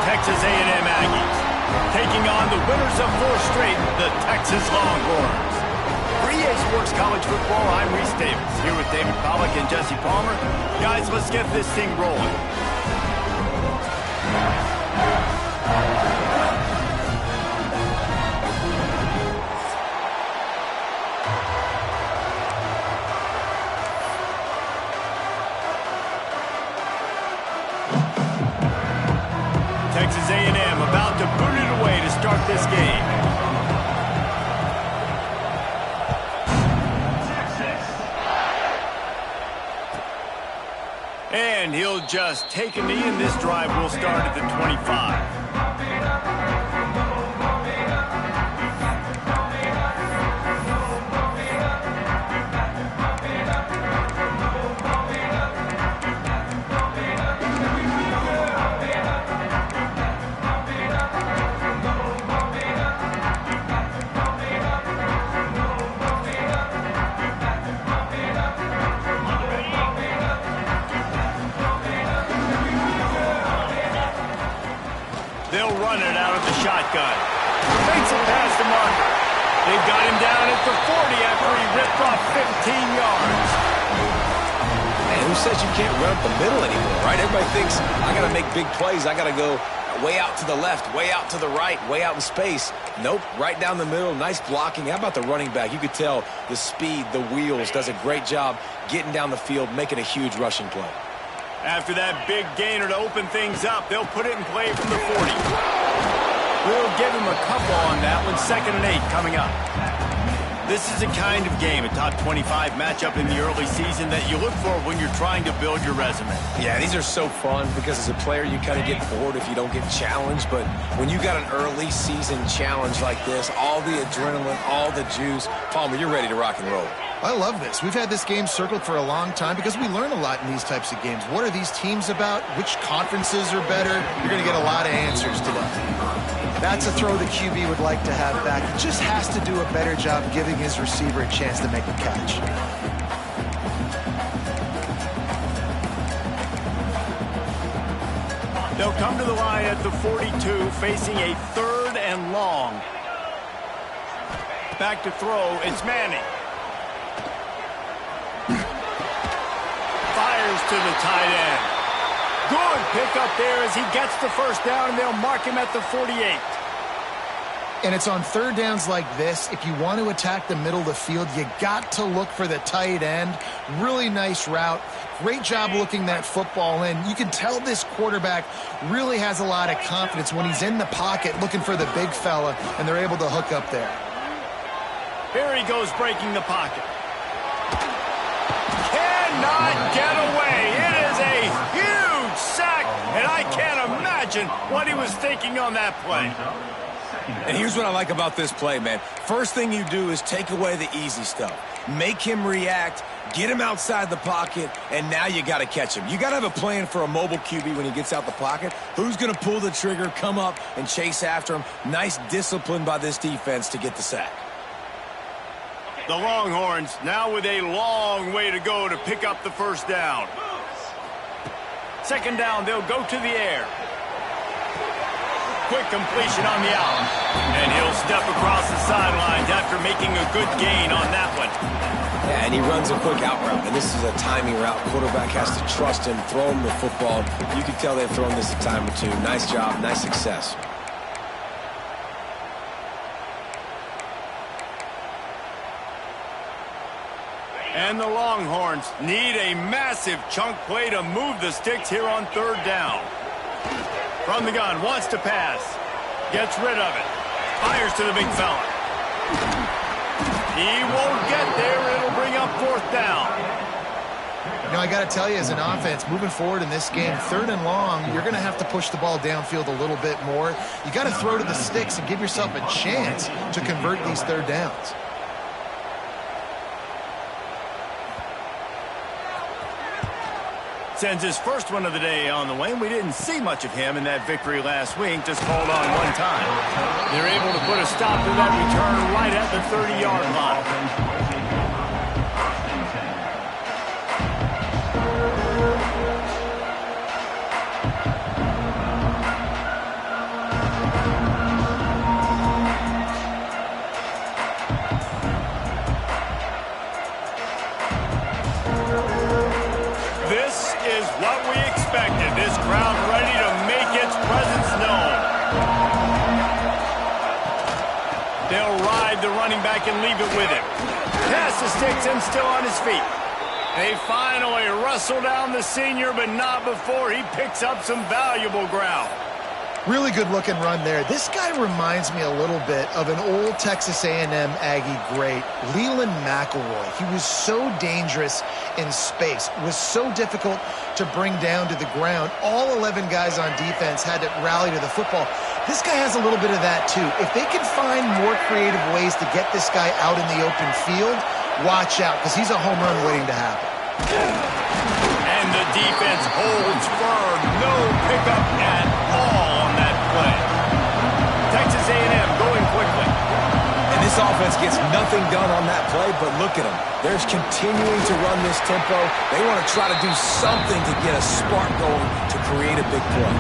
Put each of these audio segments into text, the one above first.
Texas A&M Aggies, taking on the winners of 4 straight, the Texas Longhorns. For EA Sports College Football, I'm Reese Davis, here with David Pollack and Jesse Palmer. Guys, let's get this thing rolling. Texas A&M about to boot it away to start this game. And he'll just take a knee, and this drive will start at the 25. They'll run it out of the shotgun. Fakes it past the marker. They've got him down at the 40 after he ripped off 15 yards. Man, who says you can't run up the middle anymore, right? Everybody thinks, I got to make big plays. I got to go way out to the left, way out to the right, way out in space. Nope, right down the middle. Nice blocking. How about the running back? You could tell the speed, the wheels, does a great job getting down the field, making a huge rushing play. After that big gainer to open things up, they'll put it in play from the 40. We'll give him a couple on that one. 2nd and 8 coming up. This is a kind of game, a top 25 matchup in the early season that you look for when you're trying to build your resume. Yeah, these are so fun because as a player, you kind of get bored if you don't get challenged. But when you got an early season challenge like this, all the adrenaline, all the juice, Palmer, you're ready to rock and roll. I love this. We've had this game circled for a long time because we learn a lot in these types of games. What are these teams about? Which conferences are better? You're going to get a lot of answers today. That's a throw the QB would like to have back. He just has to do a better job giving his receiver a chance to make the catch. They'll come to the line at the 42, facing a 3rd and long. Back to throw, it's Manning. Fires to the tight end. Good pickup there as he gets the first down, and they'll mark him at the 48. And it's on 3rd downs like this. If you want to attack the middle of the field, you got to look for the tight end. Really nice route. Great job looking that football in. You can tell this quarterback really has a lot of confidence when he's in the pocket looking for the big fella, and they're able to hook up there. Here he goes breaking the pocket. Cannot get away. It is a huge sack, and I can't imagine what he was thinking on that play. And here's what I like about this play, man. First thing you do is take away the easy stuff. Make him react, get him outside the pocket, and now you got to catch him. You got to have a plan for a mobile QB when he gets out the pocket. Who's going to pull the trigger, come up, and chase after him? Nice discipline by this defense to get the sack. The Longhorns now with a long way to go to pick up the first down. 2nd down, they'll go to the air. Quick completion on the out. And he'll step across the sidelines after making a good gain on that one. Yeah, and he runs a quick out route, and this is a timing route. Quarterback has to trust him, throw him the football. You can tell they've thrown this a time or two. Nice job, nice success. And the Longhorns need a massive chunk play to move the sticks here on 3rd down. From the gun, wants to pass. Gets rid of it. Fires to the big fella. He won't get there. It'll bring up 4th down. You know, I got to tell you, as an offense, moving forward in this game, 3rd and long, you're going to have to push the ball downfield a little bit more. You got to throw to the sticks and give yourself a chance to convert these 3rd downs. Sends his first one of the day on the way, and we didn't see much of him in that victory last week, just called on one time. They're able to put a stop to that return right at the 30-yard line. running back and leave it with him. Pass the sticks and still on his feet. They finally wrestle down the senior, but not before he picks up some valuable ground. Really good-looking run there. This guy reminds me a little bit of an old Texas A&M Aggie great, Leland McElroy. He was so dangerous in space, was so difficult to bring down to the ground. All 11 guys on defense had to rally to the football. This guy has a little bit of that, too. If they can find more creative ways to get this guy out in the open field, watch out, because he's a home run waiting to happen. And the defense holds firm. No pickup at all on that play. Texas A&M going quickly. And this offense gets nothing done on that play, but look at them. They're continuing to run this tempo. They want to try to do something to get a spark going to create a big play.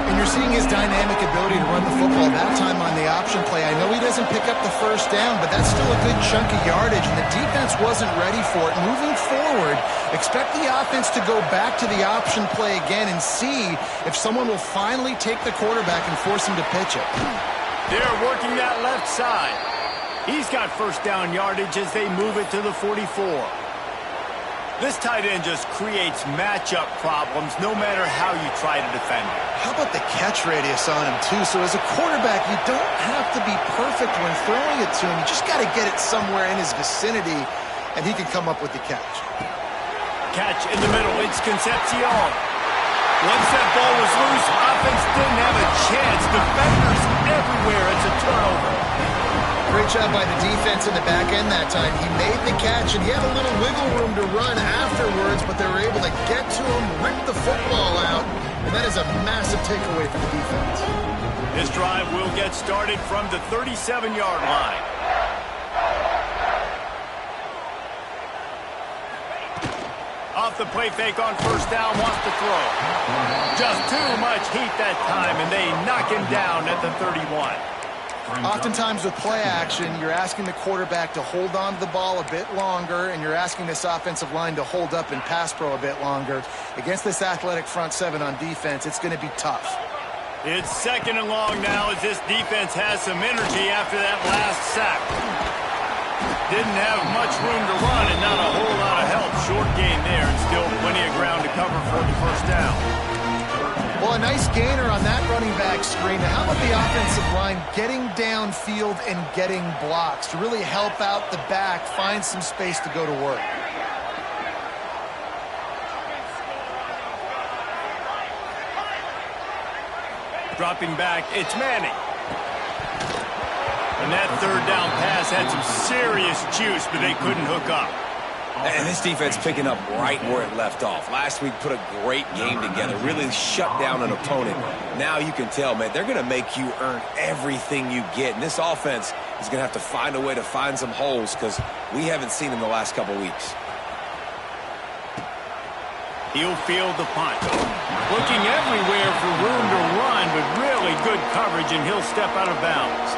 And you're seeing his dynamic ability to run the football that time on the option play. I know he doesn't pick up the first down, but that's still a good chunk of yardage, and the defense wasn't ready for it. Moving forward, expect the offense to go back to the option play again and see if someone will finally take the quarterback and force him to pitch it. They're working that left side. He's got first down yardage as they move it to the 44. This tight end just creates matchup problems no matter how you try to defend him. How about the catch radius on him, too? So as a quarterback, you don't have to be perfect when throwing it to him. You just got to get it somewhere in his vicinity, and he can come up with the catch. Catch in the middle. It's Concepcion. Once that ball was loose, offense didn't have a chance. Defenders everywhere. It's a turnover. Great job by the defense in the back end that time. He made the catch, and he had a little wiggle room to run afterwards, but they were able to get to him, rip the football out, and that is a massive takeaway for the defense. This drive will get started from the 37-yard line. Off the play fake on first down, wants to throw. Just too much heat that time, and they knock him down at the 31. Oftentimes with play action, you're asking the quarterback to hold on to the ball a bit longer, and you're asking this offensive line to hold up in pass pro a bit longer. Against this athletic front seven on defense, it's going to be tough. It's second and long now as this defense has some energy after that last sack. Didn't have much room to run and not a whole lot of help. Short gain there and still plenty of ground to cover for the first down. Well, a nice gainer on that running back screen. Now, how about the offensive line getting downfield and getting blocks to really help out the back, find some space to go to work? Dropping back, it's Manning. And that third down pass had some serious juice, but they couldn't hook up. And this defense picking up right where it left off. Last week put a great game together, really shut down an opponent. Now you can tell, man, they're going to make you earn everything you get. And this offense is going to have to find a way to find some holes because we haven't seen in the last couple weeks. He'll field the punt. Looking everywhere for room to run, but really good coverage, and he'll step out of bounds.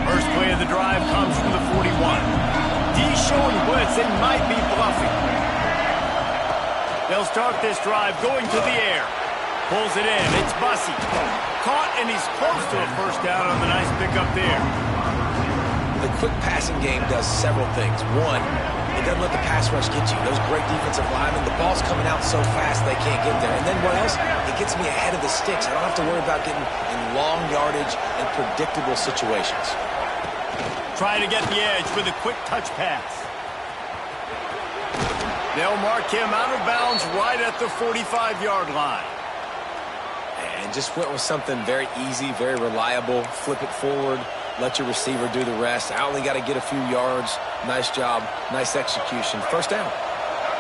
First play of the drive comes from the 41. D showing blitz, they might be bluffing. They'll start this drive going to the air. Pulls it in, it's Bussey. Caught, and he's close to a first down on the nice pickup there. The quick passing game does several things. One, it doesn't let the pass rush get you. Those great defensive linemen, the ball's coming out so fast they can't get there. And then what else? It gets me ahead of the sticks. I don't have to worry about getting in long yardage and predictable situations. Trying to get the edge with a quick touch pass. They'll mark him out of bounds right at the 45-yard line. And just went with something very easy, very reliable. Flip it forward, let your receiver do the rest. I only got to get a few yards. Nice job, nice execution. First down.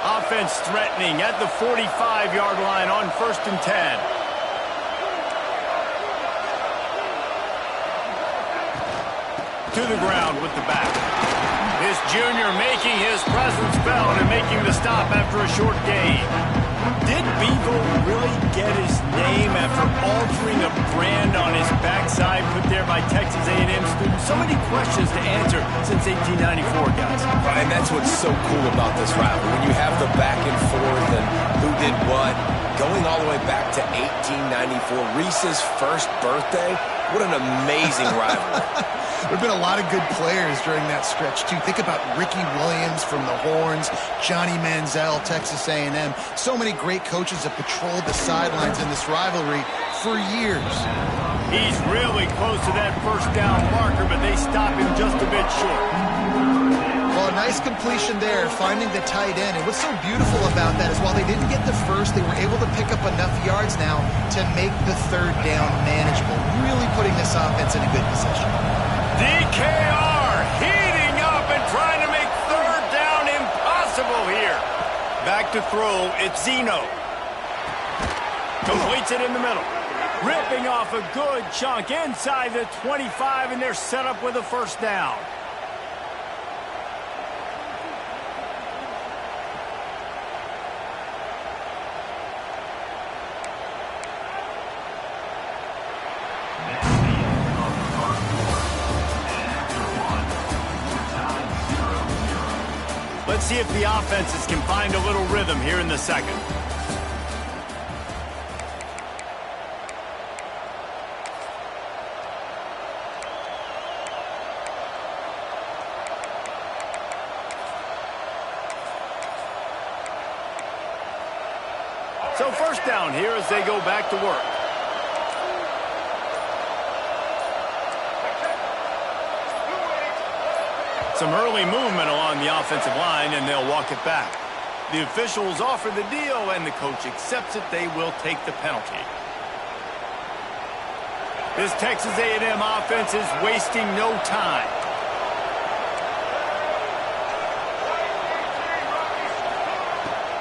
Offense threatening at the 45-yard line on 1st and 10. To the ground with the back. This junior making his presence felt and making the stop after a short gain. Did Bevo really get his name after altering a brand on his backside put there by Texas A&M students? So many questions to answer since 1894, guys. And that's what's so cool about this rivalry. When you have the back and forth and who did what, going all the way back to 1894, Reese's first birthday, what an amazing rivalry. There have been a lot of good players during that stretch, too. Think about Ricky Williams from the Horns, Johnny Manziel, Texas A&M. So many great coaches have patrolled the sidelines in this rivalry for years. He's really close to that first down marker, but they stop him just a bit short. Well, a nice completion there, finding the tight end. And what's so beautiful about that is while they didn't get the first, they were able to pick up enough yards now to make the third down manageable, really putting this offense in a good position. DKR heating up and trying to make third down impossible here. Back to throw, it's Zeno. Completes it in the middle. Ripping off a good chunk inside the 25, and they're set up with a first down. Let's see if the offenses can find a little rhythm here in the second. So first down here as they go back to work. Some early movement along the offensive line, and they'll walk it back. The officials offer the deal, and the coach accepts it. They will take the penalty. This Texas A&M offense is wasting no time.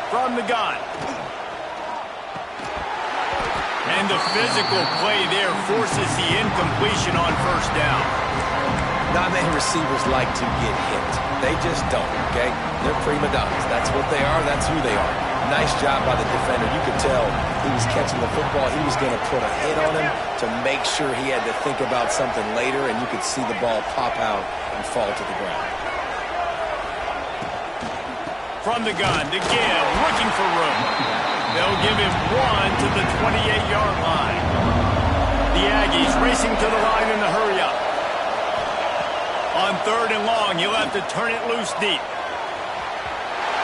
From the gun. And the physical play there forces the incompletion on first down. Not many receivers like to get hit. They just don't, okay? They're prima donnas. That's what they are. That's who they are. Nice job by the defender. You could tell he was catching the football. He was going to put a hit on him to make sure he had to think about something later, and you could see the ball pop out and fall to the ground. From the gun, to give, looking for room. They'll give him one to the 28-yard line. The Aggies racing to the line in the hurry-up. On third and long, you'll have to turn it loose deep.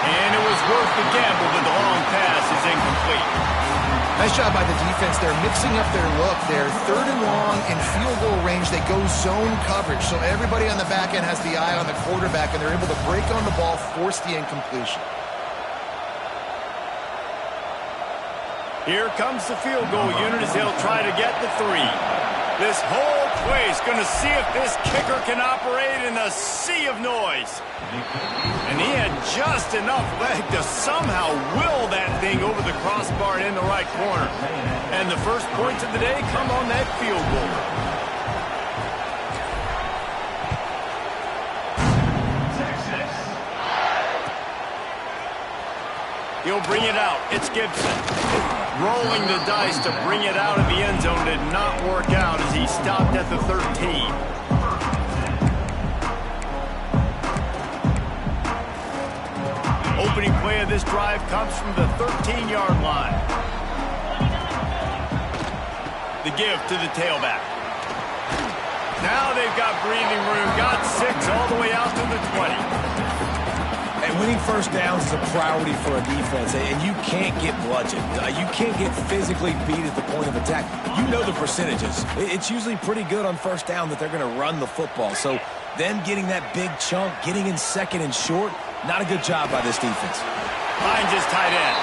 And it was worth the gamble, but the long pass is incomplete. Nice job by the defense. They're mixing up their look. They're third and long in field goal range. They go zone coverage, so everybody on the back end has the eye on the quarterback, and they're able to break on the ball, force the incompletion. Here comes the field goal unit as they'll try to get the three. This whole place going to see if this kicker can operate in a sea of noise. And he had just enough leg to somehow will that thing over the crossbar and in the right corner. And the first points of the day come on that field goal. He'll bring it out. It's Gibson. Rolling the dice to bring it out of the end zone did not work out as he stopped at the 13. Opening play of this drive comes from the 13-yard line. The give to the tailback. Now they've got breathing room. Got 6 all the way out to the 20. And winning first downs is a priority for a defense, and you can't get bludgeoned. You can't get physically beat at the point of attack. You know the percentages. It's usually pretty good on first down that they're going to run the football. So then getting that big chunk, getting in second and short, not a good job by this defense. Finds his tight end.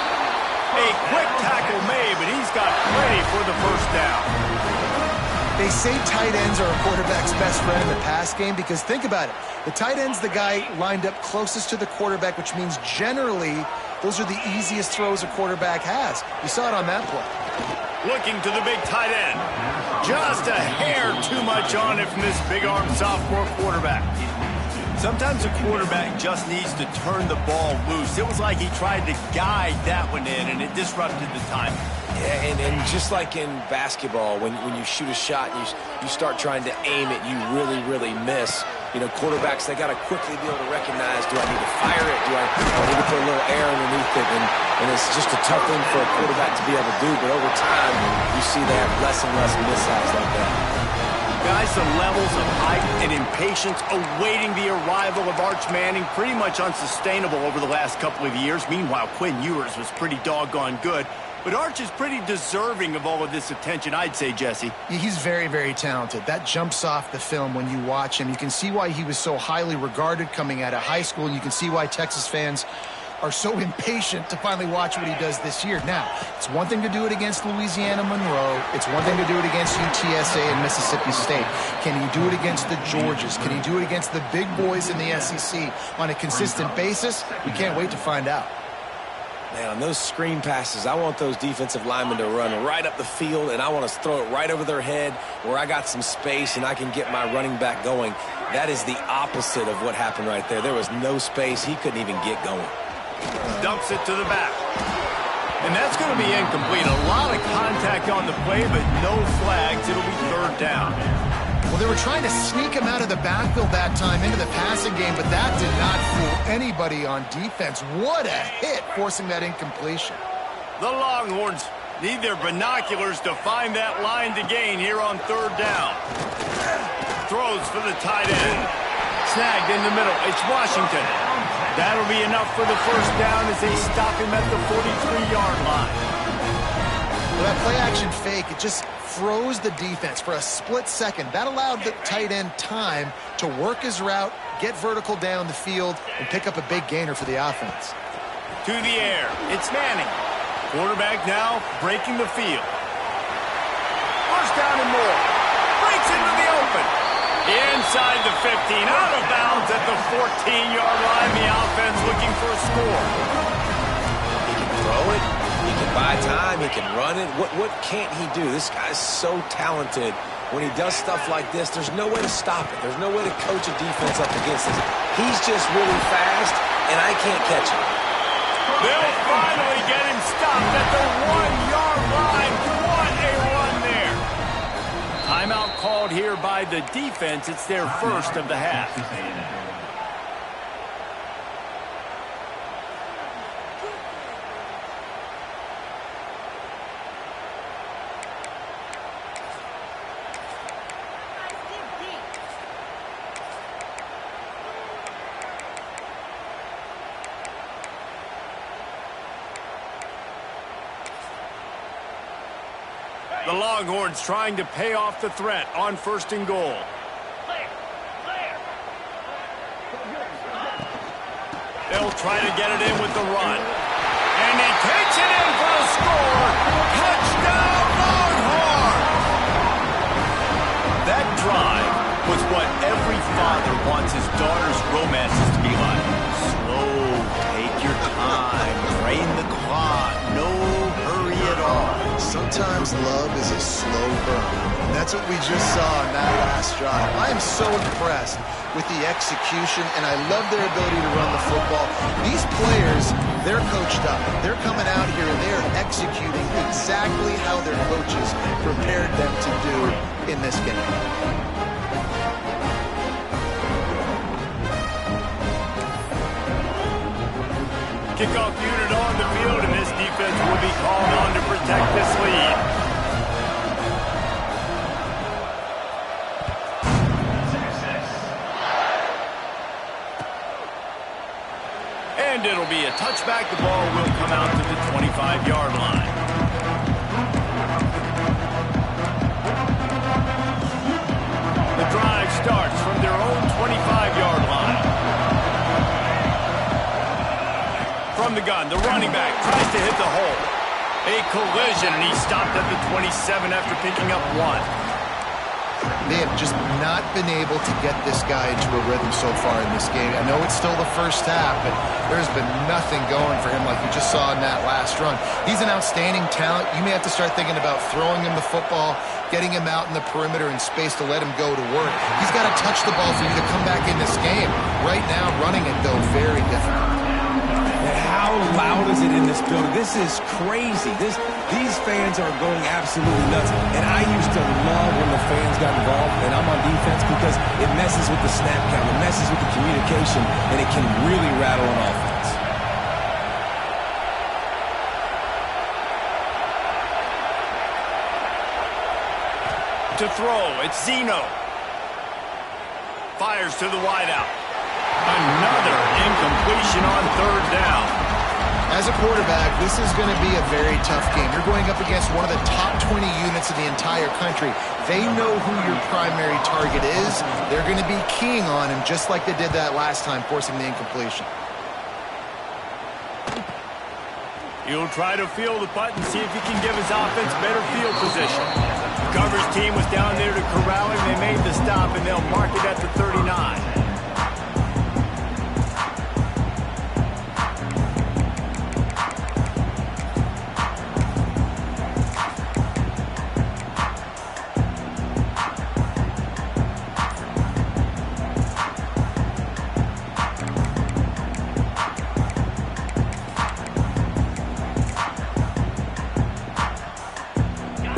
A quick tackle made, but he's got plenty for the first down. They say tight ends are a quarterback's best friend in the pass game because think about it. The tight end's the guy lined up closest to the quarterback, which means generally those are the easiest throws a quarterback has. You saw it on that play. Looking to the big tight end. Just a hair too much on it from this big-armed sophomore quarterback. Sometimes a quarterback just needs to turn the ball loose. It was like he tried to guide that one in, and it disrupted the timing. Yeah, and just like in basketball, when you shoot a shot and you start trying to aim it, you really miss. You know, quarterbacks, they got to quickly be able to recognize, do I need to fire it? Do I need to put a little air underneath it? And it's just a tough thing for a quarterback to be able to do. But over time, you see they have less and less mishaps like that. Guys, the levels of hype and impatience awaiting the arrival of Arch Manning pretty much unsustainable over the last couple of years. Meanwhile, Quinn Ewers was pretty doggone good. But Arch is pretty deserving of all of this attention, I'd say, Jesse. Yeah, he's very talented. That jumps off the film when you watch him. You can see why he was so highly regarded coming out of high school, and you can see why Texas fans are so impatient to finally watch what he does this year. Now, it's one thing to do it against Louisiana Monroe. It's one thing to do it against UTSA and Mississippi State. Can he do it against the Georgias? Can he do it against the big boys in the SEC on a consistent basis? We can't wait to find out. Man, on those screen passes, I want those defensive linemen to run right up the field, and I want to throw it right over their head where I got some space and I can get my running back going. That is the opposite of what happened right there. There was no space. He couldn't even get going. Dumps it to the back. And that's going to be incomplete. A lot of contact on the play, but no flags. It'll be third down. Well, they were trying to sneak him out of the backfield that time into the passing game, but that did not fool anybody on defense. What a hit, forcing that incompletion. The Longhorns need their binoculars to find that line to gain here on third down. Throws for the tight end. Snagged in the middle. It's Washington. That'll be enough for the first down as they stop him at the 43-yard line. Well, that play-action fake, it just froze the defense for a split second. That allowed the tight end time to work his route, get vertical down the field, and pick up a big gainer for the offense. To the air. It's Manning. Quarterback now breaking the field. First down and more. Breaks into the open. Inside the 15. Out of bounds at the 14-yard line. The offense looking for a score. He can throw it. He can buy time. He can run it. What can't he do? This guy's so talented. When he does stuff like this, there's no way to stop it. There's no way to coach a defense up against this. He's just really fast, and I can't catch him. They'll finally get him stopped at the 1-yard line. What a run there. Timeout called here by the defense. It's their first of the half. The Longhorns trying to pay off the threat on first and goal. They'll try to get it in with the run. And he takes it in for the score. Touchdown, Longhorns! That drive was what every father wants his daughter's romances to be like. Slow, take your time, drain the clock, no hurry at all. Sometimes love is a slow burn. And that's what we just saw in that last drive. I am so impressed with the execution, and I love their ability to run the football. These players, they're coached up. They're coming out here and they're executing exactly how their coaches prepared them to do in this game. Kickoff unit on the field, and this defense will be called on to protect this lead. And it'll be a touchback. The ball will come out to the 25-yard line. The drive starts from their own 25-yard line. From the gun, the running back tries to hit the hole. A collision, and he stopped at the 27 after picking up one. They have just not been able to get this guy into a rhythm so far in this game. I know it's still the first half, but there's been nothing going for him like you just saw in that last run. He's an outstanding talent. You may have to start thinking about throwing him the football, getting him out in the perimeter in space to let him go to work. He's got to touch the ball for you to come back in this game. Right this building. This is crazy. These fans are going absolutely nuts. And I used to love when the fans got involved, and I'm on defense, because it messes with the snap count, it messes with the communication, and it can really rattle an offense. To throw, it's Zeno. Fires to the wideout. Another incompletion on third down. As a quarterback, this is going to be a very tough game. You're going up against one of the top 20 units in the entire country. They know who your primary target is. They're going to be keying on him just like they did that last time, forcing the incompletion. He'll try to feel the punt and see if he can give his offense better field position. The coverage team was down there to corral him. They made the stop, and they'll mark it at the 39.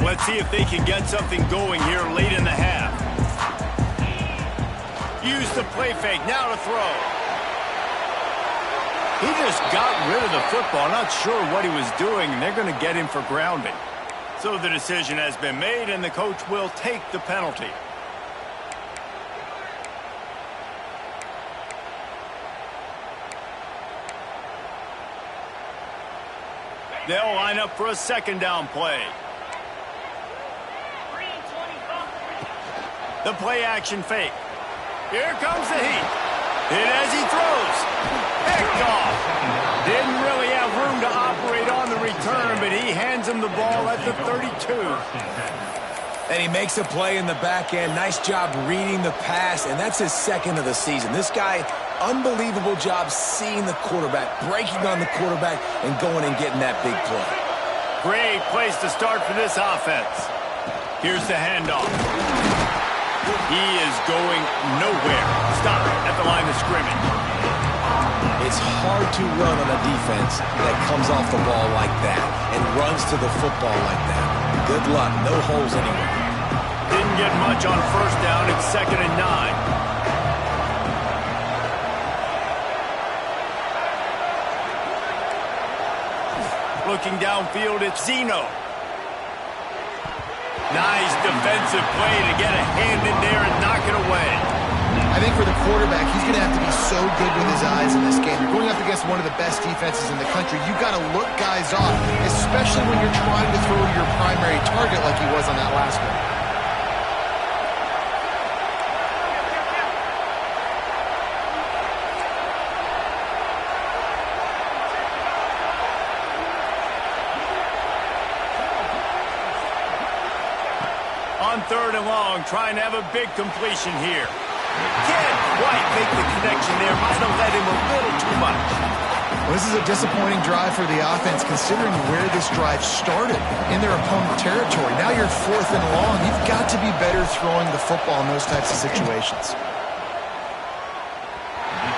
Let's see if they can get something going here late in the half. Use the play fake, now to throw. He just got rid of the football, not sure what he was doing, and they're going to get him for grounding. So the decision has been made, and the coach will take the penalty. They'll line up for a second down play. The play action fake. Here comes the heat. Hit as he throws. Picked off. Didn't really have room to operate on the return, but he hands him the ball at the 32. And he makes a play in the back end. Nice job reading the pass, and that's his second of the season. This guy, unbelievable job seeing the quarterback, breaking on the quarterback, and going and getting that big play. Great place to start for this offense. Here's the handoff. He is going nowhere. Stop at the line of scrimmage. It's hard to run on a defense that comes off the ball like that and runs to the football like that. Good luck. No holes anywhere. Didn't get much on first down. It's 2nd and 9. Looking downfield, it's Zeno. Nice defensive play to get a hand in there and knock it away. I think for the quarterback, he's going to have to be so good with his eyes in this game. You're going up against one of the best defenses in the country. You've got to look guys off, especially when you're trying to throw to your primary target like he was on that last one. On 3rd and long, trying to have a big completion here. Can't quite make the connection there. Might have let him a little too much. Well, this is a disappointing drive for the offense, considering where this drive started, in their opponent territory. Now you're 4th and long. You've got to be better throwing the football in those types of situations.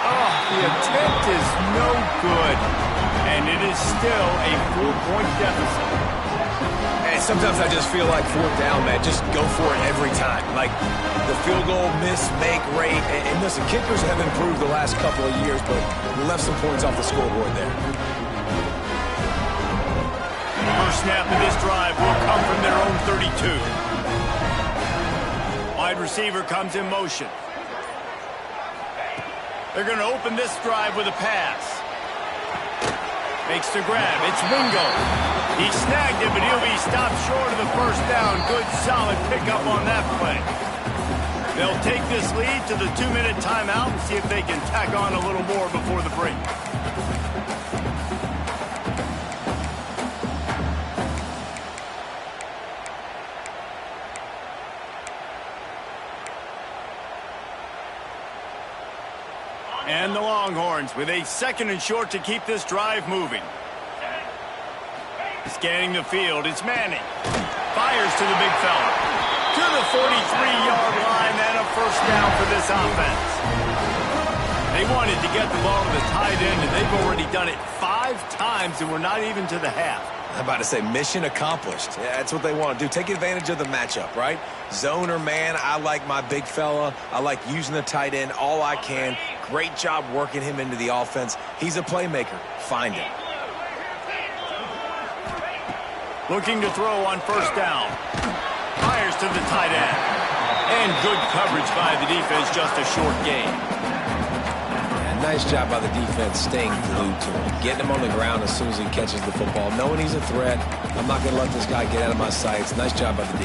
Oh, the attempt is no good. And it is still a 4-point deficit. And sometimes I just feel like 4th down, man. Just go for it every time. Like the field goal miss-make rate. And listen, kickers have improved the last couple of years, but we left some points off the scoreboard there. First snap of this drive will come from their own 32. Wide receiver comes in motion. They're going to open this drive with a pass. Makes the grab. It's Wingo. He snagged it, but he'll be stopped short of the first down. Good, solid pickup on that play. They'll take this lead to the 2-minute timeout and see if they can tack on a little more before the break. And the Longhorns with a 2nd and short to keep this drive moving. Scanning the field, it's Manning. Fires to the big fella. To the 43-yard line and a first down for this offense. They wanted to get the ball to the tight end, and they've already done it 5 times, and we're not even to the half. I'm about to say mission accomplished. Yeah, that's what they want to do. Take advantage of the matchup, right? Zone or man, I like my big fella. I like using the tight end all I can. Great job working him into the offense. He's a playmaker. Find him. Looking to throw on first down. Fires to the tight end. And good coverage by the defense, just a short gain. Nice job by the defense staying glued to him, getting him on the ground as soon as he catches the football, knowing he's a threat. I'm not going to let this guy get out of my sights. Nice job by the D.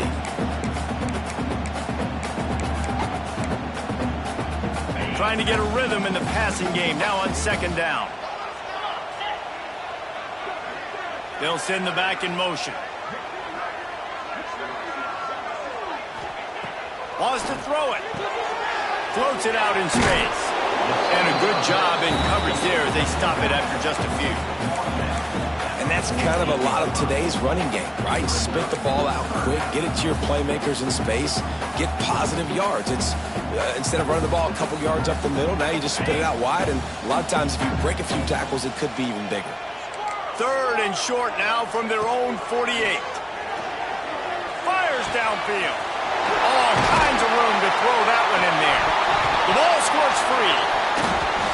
Trying to get a rhythm in the passing game, now on second down. They'll send the back in motion. Wants to throw it. Floats it out in space. And a good job in coverage there as they stop it after just a few. And that's kind of a lot of today's running game, right? Spit the ball out quick, get it to your playmakers in space, get positive yards. It's instead of running the ball a couple yards up the middle, now you just spit it out wide, and a lot of times if you break a few tackles, it could be even bigger. 3rd and short now from their own 48. Fires downfield. All kinds of room to throw that one in there. The ball squirts free.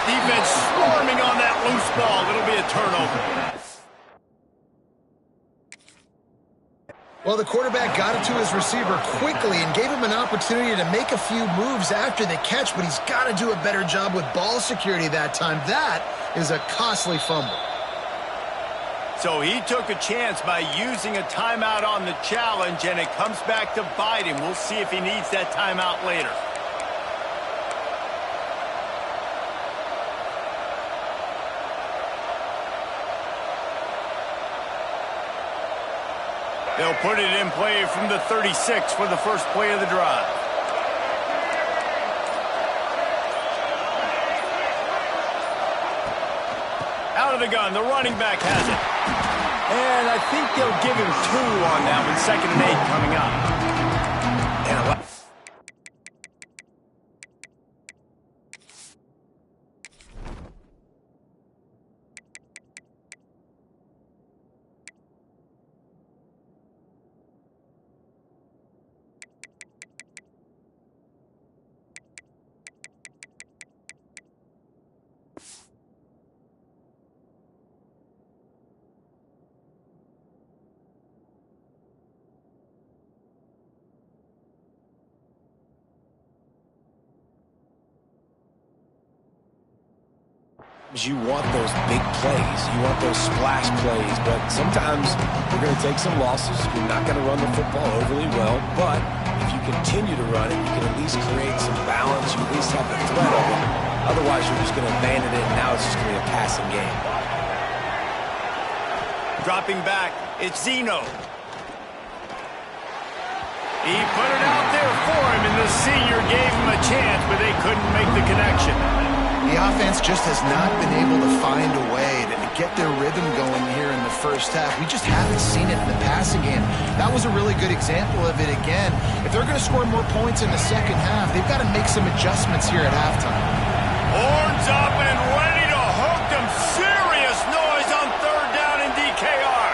Defense swarming on that loose ball. It'll be a turnover. Well, the quarterback got it to his receiver quickly and gave him an opportunity to make a few moves after the catch, but he's got to do a better job with ball security that time. That is a costly fumble. So he took a chance by using a timeout on the challenge, and it comes back to bite him. We'll see if he needs that timeout later. They'll put it in play from the 36 for the first play of the drive. Out of the gun, the running back has it. And I think they'll give him 2 on that one, 2nd and 8 coming up. And you want those big plays. You want those splash plays. But sometimes you're going to take some losses. You're not going to run the football overly well. But if you continue to run it, you can at least create some balance. You at least have the threat of it. Otherwise, you're just going to abandon it, and now it's just going to be a passing game. dropping back, it's Zeno. He put it out there for him, and the senior gave him a chance, but they couldn't make the connection. The offense just has not been able to find a way to get their rhythm going here in the first half. We just haven't seen it in the passing game. That was a really good example of it again. If they're going to score more points in the second half, they've got to make some adjustments here at halftime. Horns up and ready to hook them. Serious noise on 3rd down in DKR.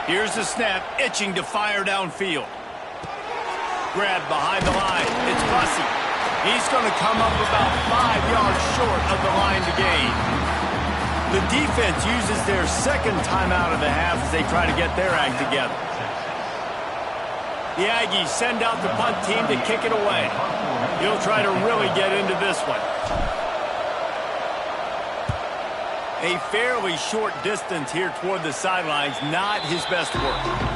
Here's the snap, itching to fire downfield. Grabbed behind the line. It's Bussey. He's going to come up about 5 yards short of the line to gain. The defense uses their second timeout of the half as they try to get their act together. The Aggies send out the punt team to kick it away. He'll try to really get into this one. A fairly short distance here toward the sidelines, not his best work.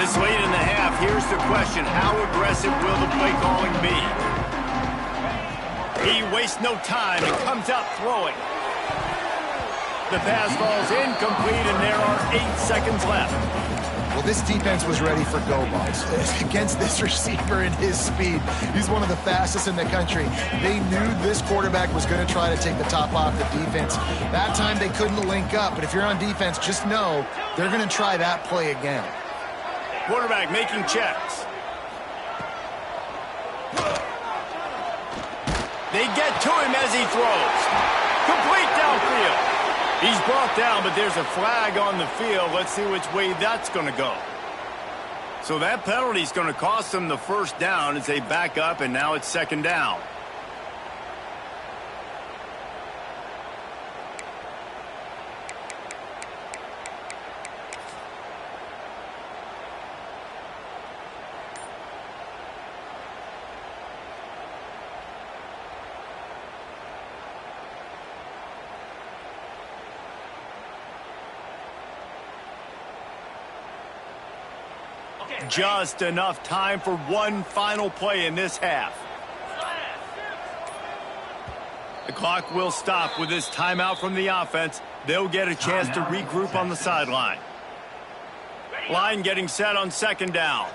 This late in the half, here's the question. How aggressive will the play calling be? He wastes no time and comes out throwing. The pass falls incomplete, and there are 8 seconds left. Well, this defense was ready for go balls. Against this receiver and his speed, he's one of the fastest in the country. They knew this quarterback was going to try to take the top off the defense. That time they couldn't link up, but if you're on defense, just know they're going to try that play again. Quarterback making checks. They get to him as he throws. Complete downfield. He's brought down, but there's a flag on the field. Let's see which way that's going to go. So that penalty is going to cost them the first down as they back up, and now it's second down. Just enough time for one final play in this half. The clock will stop with this timeout from the offense. They'll get a chance to regroup on the sideline. Line getting set on second down.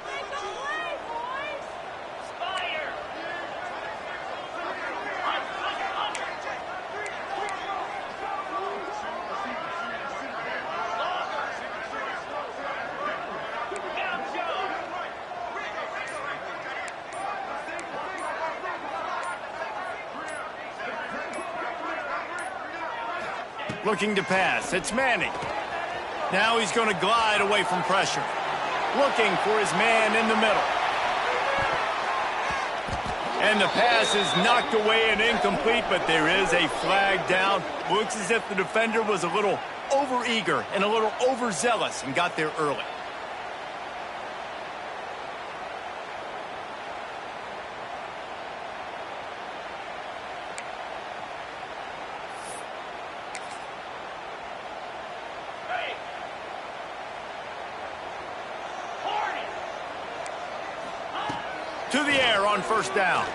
Looking to pass. It's Manning. Now he's going to glide away from pressure. Looking for his man in the middle. And the pass is knocked away and incomplete, but there is a flag down. Looks as if the defender was a little overeager and a little overzealous and got there early. To the air on first down.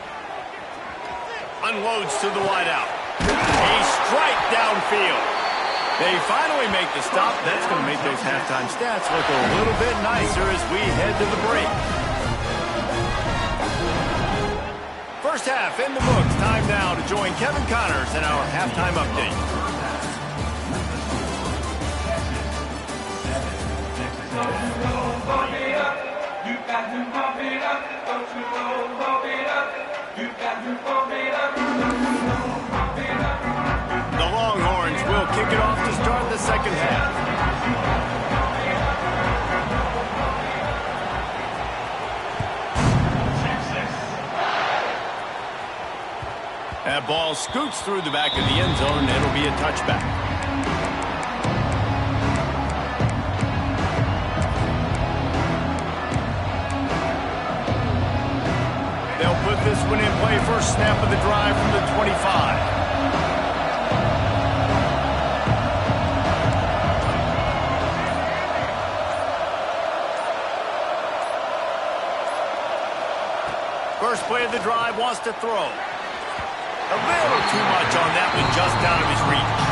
Unloads to the wideout. A strike downfield. They finally make the stop. That's going to make those halftime stats look a little bit nicer as we head to the break. First half in the books. Time now to join Kevin Connors in our halftime update. You got to pump it up, don't you know, pump it up. You got to pump it up, don't you know, pump it up. The Longhorns will kick it off to start the second half. That ball scoots through the back of the end zone, and it'll be a touchback. Put this one in play, first snap of the drive from the 25. First play of the drive, wants to throw. A little too much on that one, just out of his reach.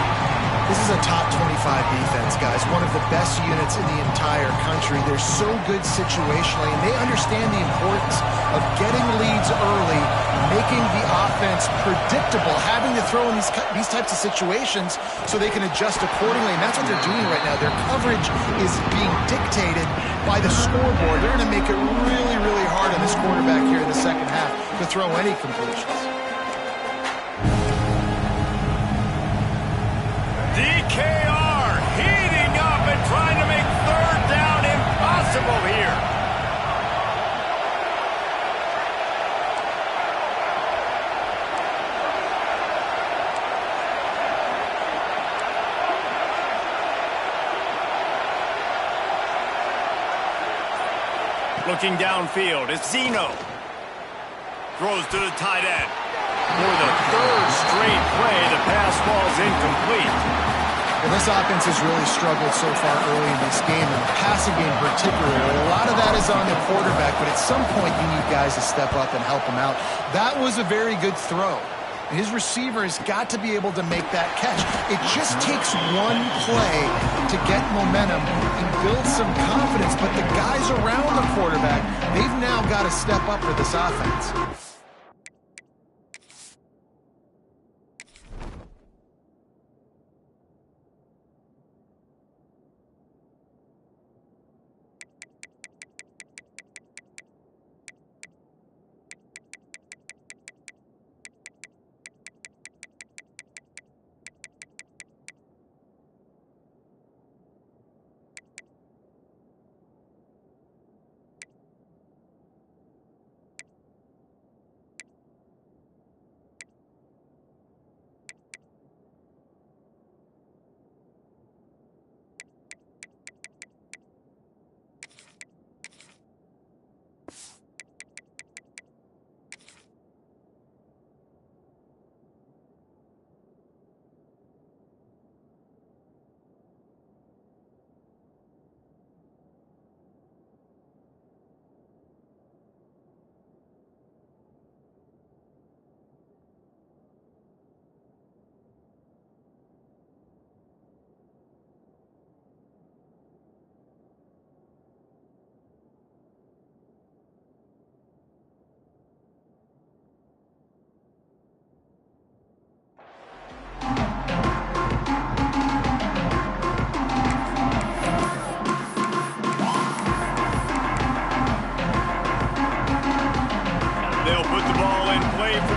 This is a top 25 defense, guys. One of the best units in the entire country. They're so good situationally, and they understand the importance of getting leads early, making the offense predictable, having to throw in these types of situations so they can adjust accordingly, and that's what they're doing right now. Their coverage is being dictated by the scoreboard. They're going to make it really, really hard on this quarterback here in the second half to throw any completions. DKR heating up and trying to make third down impossible here. Looking downfield, it's Zeno. Throws to the tight end. For the third straight play, the pass falls incomplete. Well, this offense has really struggled so far early in this game, and the passing game particularly. A lot of that is on the quarterback, but at some point you need guys to step up and help him out. That was a very good throw. His receiver has got to be able to make that catch. It just takes one play to get momentum and build some confidence, but the guys around the quarterback, they've now got to step up for this offense.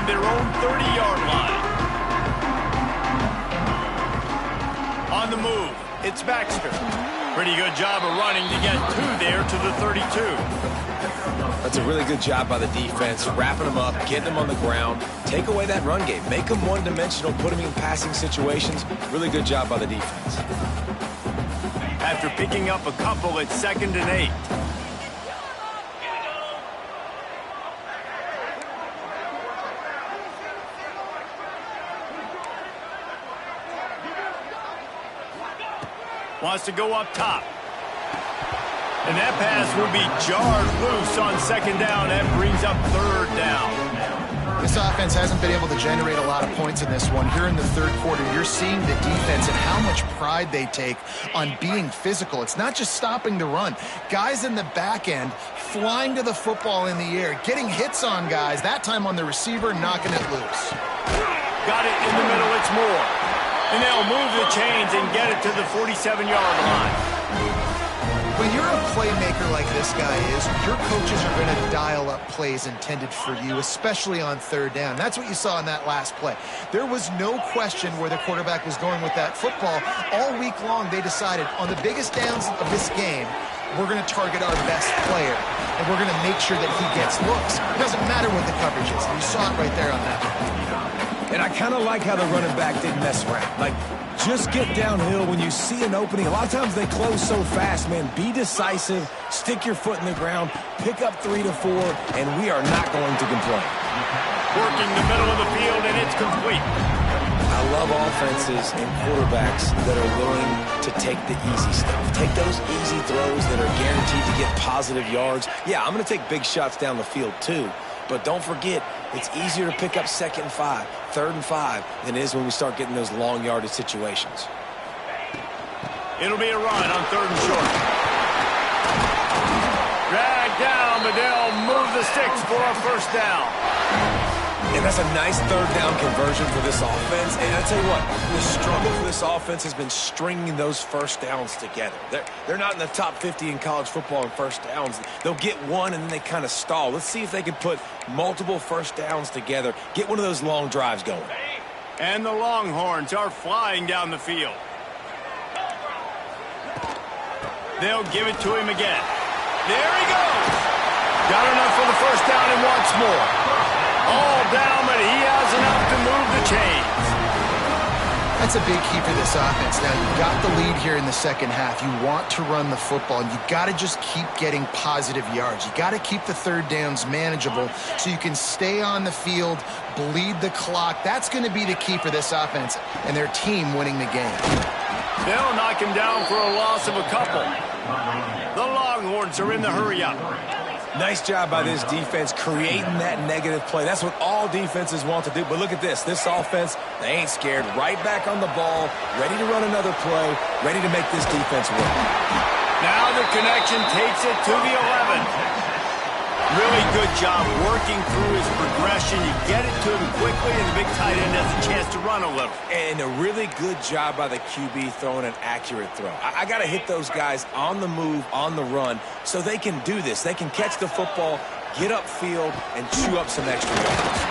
Their own 30-yard line. On the move, it's Baxter. Pretty good job of running to get two there to the 32. That's a really good job by the defense, wrapping them up, getting them on the ground. Take away that run game. Make them one-dimensional, put them in passing situations. Really good job by the defense. After picking up a couple, it's 2nd and 8. Wants to go up top. And that pass will be jarred loose on 2nd down. That brings up 3rd down. This offense hasn't been able to generate a lot of points in this one. Here in the third quarter, you're seeing the defense and how much pride they take on being physical. It's not just stopping the run. Guys in the back end flying to the football in the air, getting hits on guys, that time on the receiver, knocking it loose. Got it in the middle, it's Moore. And they'll move the chains and get it to the 47-yard line. When you're a playmaker like this guy is, your coaches are going to dial up plays intended for you, especially on 3rd down. That's what you saw in that last play. There was no question where the quarterback was going with that football. All week long, they decided on the biggest downs of this game, we're going to target our best player, and we're going to make sure that he gets looks. It doesn't matter what the coverage is. You saw it right there on that play. And I kind of like how the running back didn't mess around. Like, just get downhill when you see an opening. A lot of times they close so fast, man. Be decisive, stick your foot in the ground, pick up 3 to 4, and we are not going to complain. Working the middle of the field, and it's complete. I love offenses and quarterbacks that are willing to take the easy stuff. Take those easy throws that are guaranteed to get positive yards. Yeah, I'm going to take big shots down the field too. But don't forget, it's easier to pick up 2nd and 5, 3rd and 5 than it is when we start getting those long yardage situations. It'll be a run on 3rd and short. Drag down, but they'll move the sticks for a 1st down. And that's a nice 3rd down conversion for this offense. And I tell you what, the struggle for this offense has been stringing those 1st downs together. They're not in the top 50 in college football in 1st downs. They'll get one and then they kind of stall. Let's see if they can put multiple 1st downs together, get one of those long drives going. And the Longhorns are flying down the field. They'll give it to him again. There he goes. Got enough for the 1st down and wants more. All down, but he has enough to move the chains. That's a big key for this offense. Now, you got the lead here in the second half. You want to run the football, and you got to just keep getting positive yards. You got to keep the 3rd downs manageable so you can stay on the field, bleed the clock. That's going to be the key for this offense and their team winning the game. They'll knock him down for a loss of a couple. The Longhorns are in the hurry-up. Nice job by this defense creating that negative play. That's what all defenses want to do. But look at this. This offense, they ain't scared. Right back on the ball, ready to run another play, ready to make this defense work. Now the connection takes it to the 11. Really good job working through his progression. You get it to him quickly, and the big tight end has a chance to run a little. And a really good job by the QB throwing an accurate throw. I got to hit those guys on the move, on the run, so they can do this. They can catch the football, get upfield, and chew up some extra yards.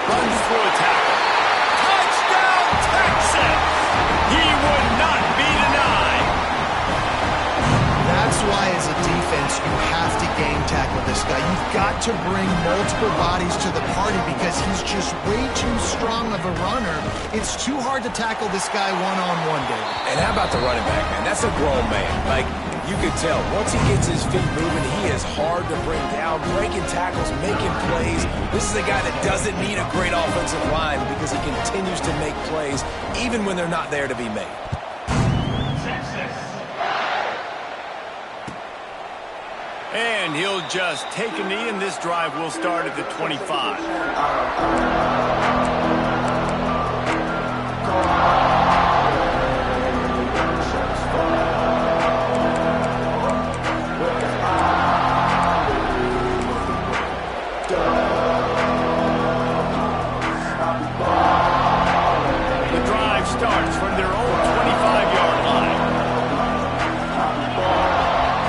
Runs through a tackle. Touchdown, Texas! He would not be denied. That's why, as a defense, you have to game tackle this guy. You've got to bring multiple bodies to the party because he's just way too strong of a runner. It's too hard to tackle this guy one-on-one, David. And how about the running back, man? That's a grown man. Like, you can tell, once he gets his feet moving, he is hard to bring down, breaking tackles, making plays. This is a guy that doesn't need a great offensive line because he continues to make plays even when they're not there to be made. And he'll just take a knee, and this drive will start at the 25. The drive starts from their own 25-yard line.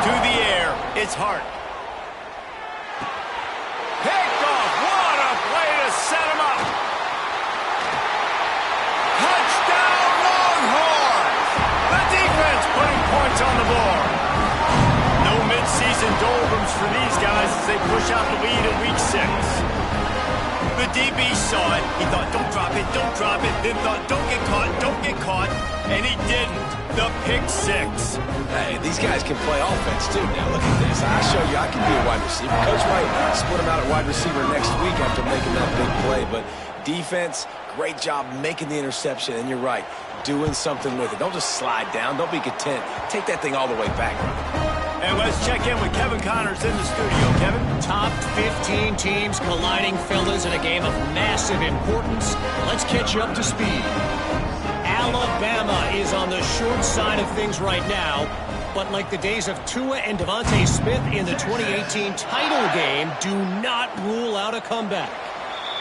To the air, it's Hart. Picked off. What a play to set him up. Touchdown, Longhorns. The defense putting points on the board. No midseason doldrums for these guys as they push out the lead in week 6. The DB saw it. He thought, don't drop it, then thought, don't get caught, and he didn't. The pick 6. Hey, these guys can play offense, too. Now, look at this. I show you I can be a wide receiver. Coach Wright split him out at wide receiver next week after making that big play. But defense, great job making the interception. And you're right, doing something with it. Don't just slide down. Don't be content. Take that thing all the way back. And let's check in with Kevin Connors in the studio. Kevin? Top 15 teams colliding, fellas, in a game of massive importance. Let's catch you up to speed. Alabama is on the short side of things right now, but like the days of Tua and Devontae Smith in the 2018 title game, do not rule out a comeback.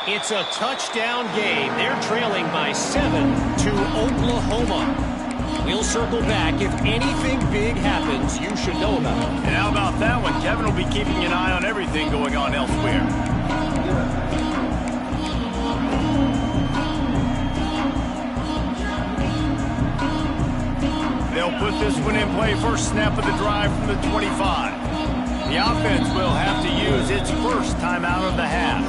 It's a touchdown game. They're trailing by 7 to Oklahoma. We'll circle back. If anything big happens, you should know about it. And how about that one? Kevin will be keeping an eye on everything going on elsewhere. They'll put this one in play. First snap of the drive from the 25. The offense will have to use its first timeout of the half.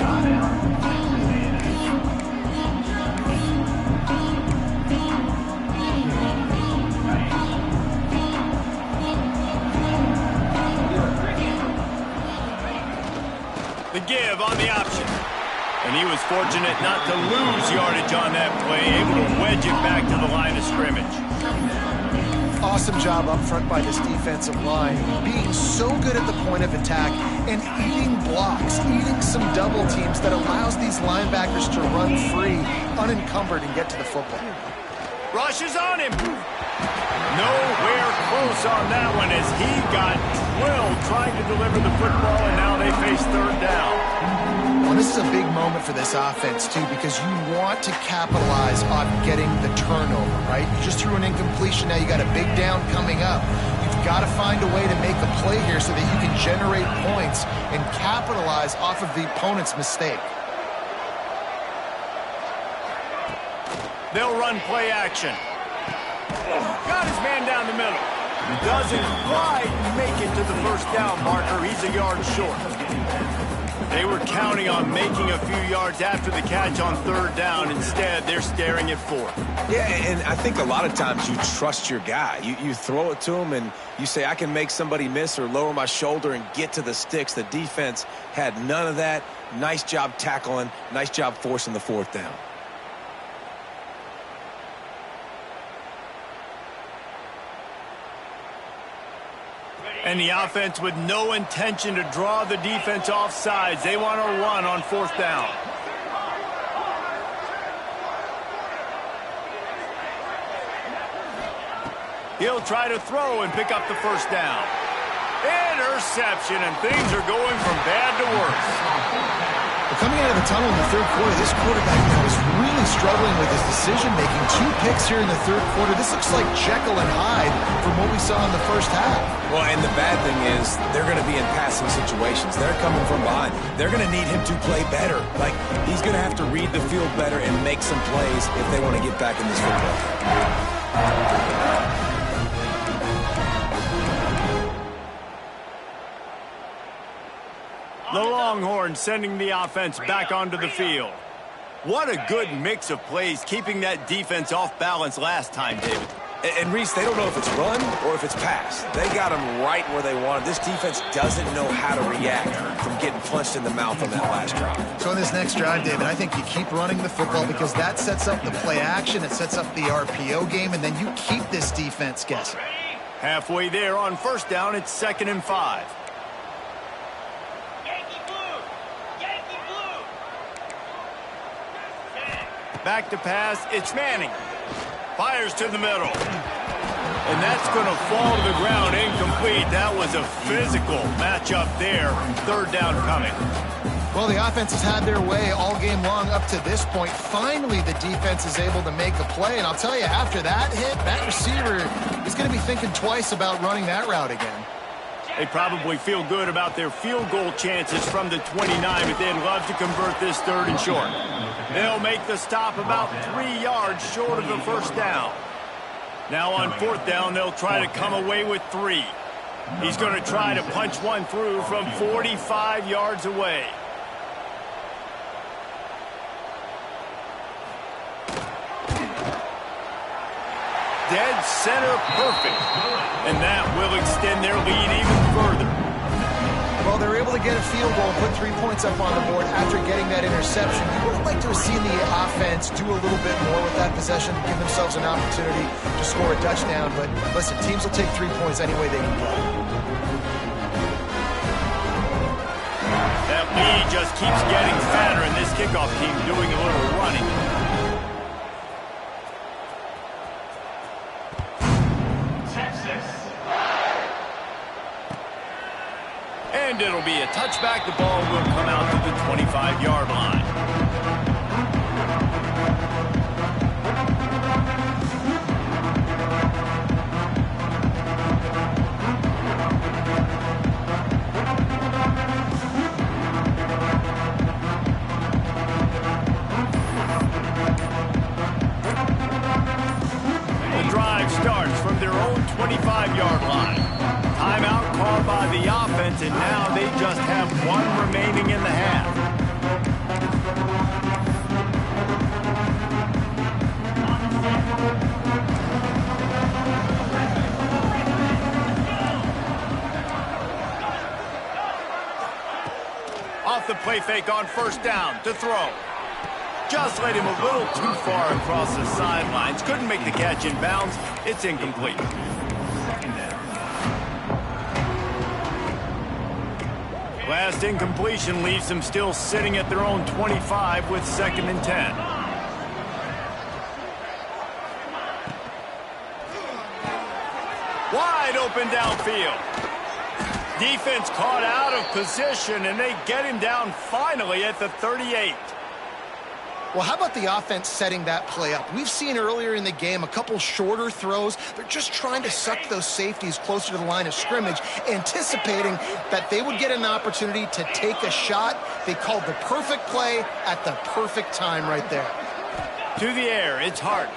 The give on the option. And he was fortunate not to lose yardage on that play, able to wedge it back to the line of scrimmage. Awesome job up front by this defensive line, being so good at the point of attack and eating blocks, eating some double teams that allows these linebackers to run free, unencumbered, and get to the football. Rush is on him. Nowhere close on that one as he got drilled trying to deliver the football, and now they face third down. Well, this is a big moment for this offense, too, because you want to capitalize on getting the turnover, right? You just threw an incompletion. Now you got a big down coming up. You've got to find a way to make a play here so that you can generate points and capitalize off of the opponent's mistake. They'll run play action. Got his man down the middle. Doesn't quite make it to the first down marker. He's a yard short. They were counting on making a few yards after the catch on third down. Instead, they're staring at fourth. Yeah, and I think a lot of times you trust your guy. You throw it to him and you say, I can make somebody miss or lower my shoulder and get to the sticks. The defense had none of that. Nice job tackling. Nice job forcing the fourth down. And the offense with no intention to draw the defense off sides. They want to run on 4th down. He'll try to throw and pick up the 1st down. Interception, and things are going from bad to worse. Well, coming out of the tunnel in the 3rd quarter, this quarterback now is really struggling with his decision-making. 2 picks here in the 3rd quarter. This looks like Jekyll and Hyde from what we saw in the 1st half. Well, and the bad thing is they're going to be in passing situations. They're coming from behind. They're going to need him to play better. Like, he's going to have to read the field better and make some plays if they want to get back in this football. The Longhorns sending the offense back onto the field. What a good mix of plays, keeping that defense off balance last time, David. And Reese, they don't know if it's run or if it's pass. They got him right where they want him. This defense doesn't know how to react from getting punched in the mouth on that last drive. So in this next drive, David, I think you keep running the football because that sets up the play action, it sets up the RPO game, and then you keep this defense guessing. Halfway there on 1st down, it's 2nd and 5. Back to pass, it's Manning. Fires to the middle. And that's going to fall to the ground incomplete. That was a physical matchup there. 3rd down coming. Well, the offense has had their way all game long up to this point. Finally, the defense is able to make a play. And I'll tell you, after that hit, that receiver is going to be thinking twice about running that route again. They probably feel good about their field goal chances from the 29, but they'd love to convert this 3rd and short. They'll make the stop about 3 yards short of the 1st down. Now on 4th down, they'll try to come away with 3. He's going to try to punch one through from 45 yards away. Dead center perfect. And that will extend their lead even further. Well, they're able to get a field goal and put 3 points up on the board after getting that interception. You would have liked to have seen the offense do a little bit more with that possession, give themselves an opportunity to score a touchdown. But listen, teams will take 3 points any way they can get. That lead just keeps getting fatter, and this kickoff team doing a little running. And it'll be a touchback. The ball will come out to the 25-yard line. The drive starts from their own 25-yard line. Timeout called by the offense, and now they just have 1 remaining in the half. Off the play fake on 1st down to throw. Just led him a little too far across the sidelines. Couldn't make the catch in bounds. It's incomplete. Last incompletion leaves them still sitting at their own 25 with 2nd and 10. Wide open downfield. Defense caught out of position, and they get him down finally at the 38. Well, how about the offense setting that play up? We've seen earlier in the game a couple shorter throws. They're just trying to suck those safeties closer to the line of scrimmage, anticipating that they would get an opportunity to take a shot. They called the perfect play at the perfect time right there. To the air, it's Hart.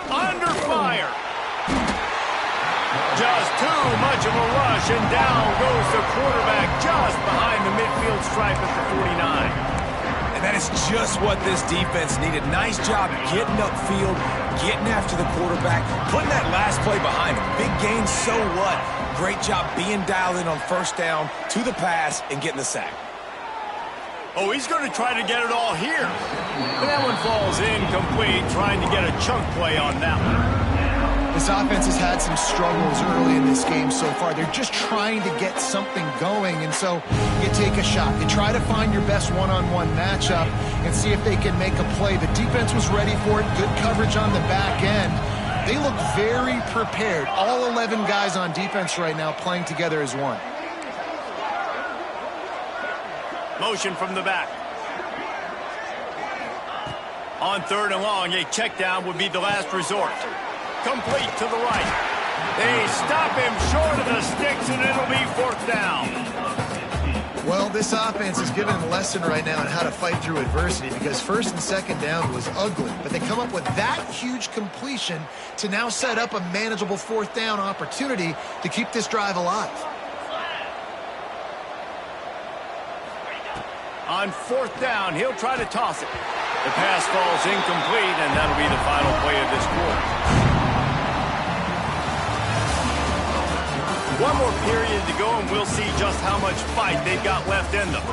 Under fire. Just too much of a rush, and down goes the quarterback just behind the midfield stripe at the 49. And that is just what this defense needed. Nice job getting upfield, getting after the quarterback, putting that last play behind him. Big gain, so what? Great job being dialed in on 1st down to the pass and getting the sack. Oh, he's going to try to get it all here. And that one falls incomplete, trying to get a chunk play on that one. The This offense has had some struggles early in this game so far. They're just trying to get something going, and so you take a shot. You try to find your best one-on-one matchup and see if they can make a play. The defense was ready for it. Good coverage on the back end. They look very prepared. All 11 guys on defense right now playing together as one. Motion from the back. On 3rd and long, a check down would be the last resort. Complete to the right. They stop him short of the sticks, and it'll be 4th down. Well, this offense is giving them a lesson right now on how to fight through adversity, because 1st and 2nd down was ugly, but they come up with that huge completion to now set up a manageable 4th down opportunity to keep this drive alive. On 4th down, he'll try to toss it. The pass falls incomplete, and that'll be the final play of this quarter. One more period to go, and we'll see just how much fight they've got left in them.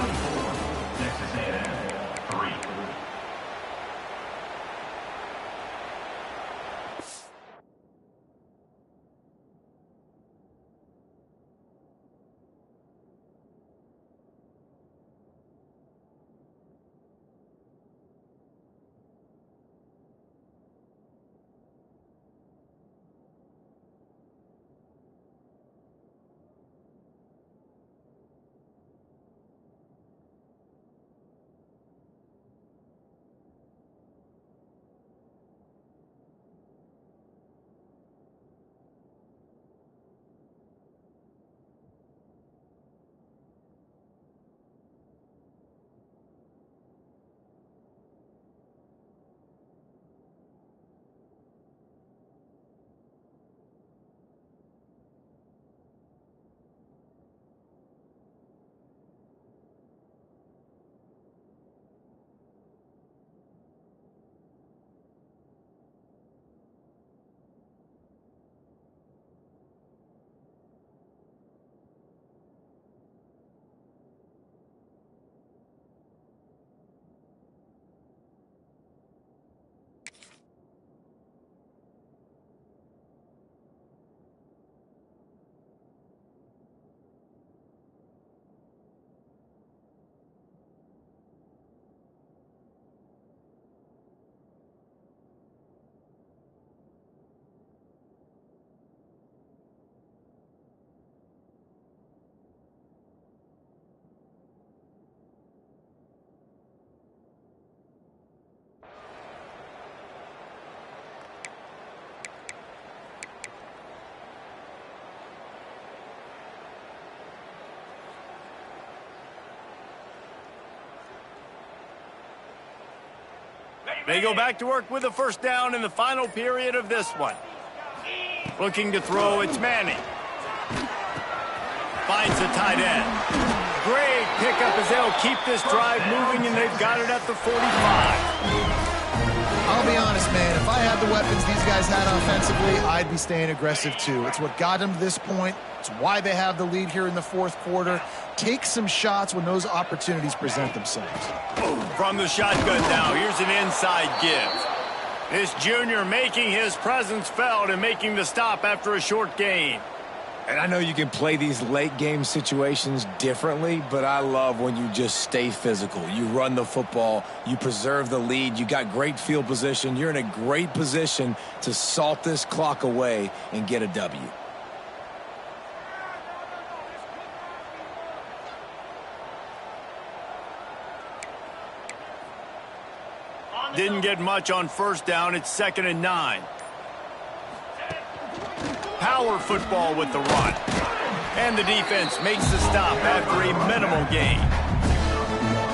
They go back to work with a 1st down in the final period of this one. Looking to throw, it's Manning. Finds the tight end. Great pickup as they'll keep this drive moving, and they've got it at the 45. I'll be honest, man. If I had the weapons these guys had offensively, I'd be staying aggressive too. It's what got them to this point. It's why they have the lead here in the 4th quarter. Take some shots when those opportunities present themselves. From the shotgun now, here's an inside give. This junior making his presence felt and making the stop after a short gain. And I know you can play these late game situations differently, but I love when you just stay physical. You run the football, you preserve the lead, you got great field position. You're in a great position to salt this clock away and get a W. Didn't get much on 1st down. It's 2nd and 9. Power football with the run. And the defense makes the stop after a minimal gain.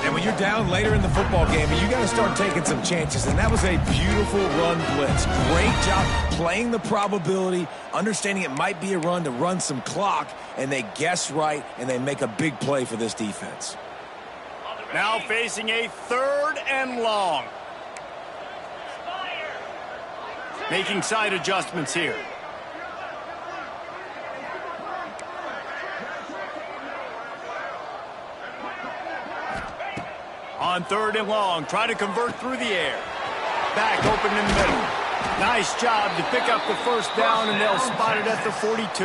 And when you're down later in the football game, you got to start taking some chances. And that was a beautiful run blitz. Great job playing the probability, understanding it might be a run to run some clock, and they guess right, and they make a big play for this defense. Now facing a 3rd and long. Making side adjustments here. On 3rd and long, try to convert through the air. Back open in the middle. Nice job to pick up the first down, and they'll spot it at the 42.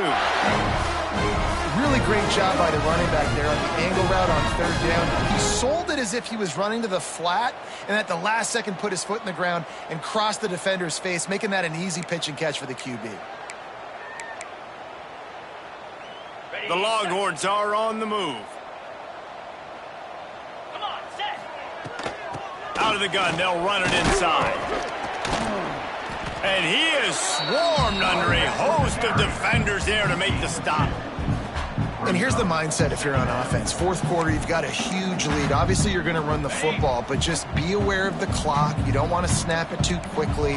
Really great job by the running back there on the angle route on third down. He sold it as if he was running to the flat, and at the last second put his foot in the ground and crossed the defender's face, making that an easy pitch and catch for the QB. The Longhorns are on the move. Out of the gun, they'll run it inside. And he is swarmed under a host of defenders there to make the stop. And here's the mindset if you're on offense. Fourth quarter, you've got a huge lead. Obviously, you're going to run the football, but just be aware of the clock. You don't want to snap it too quickly.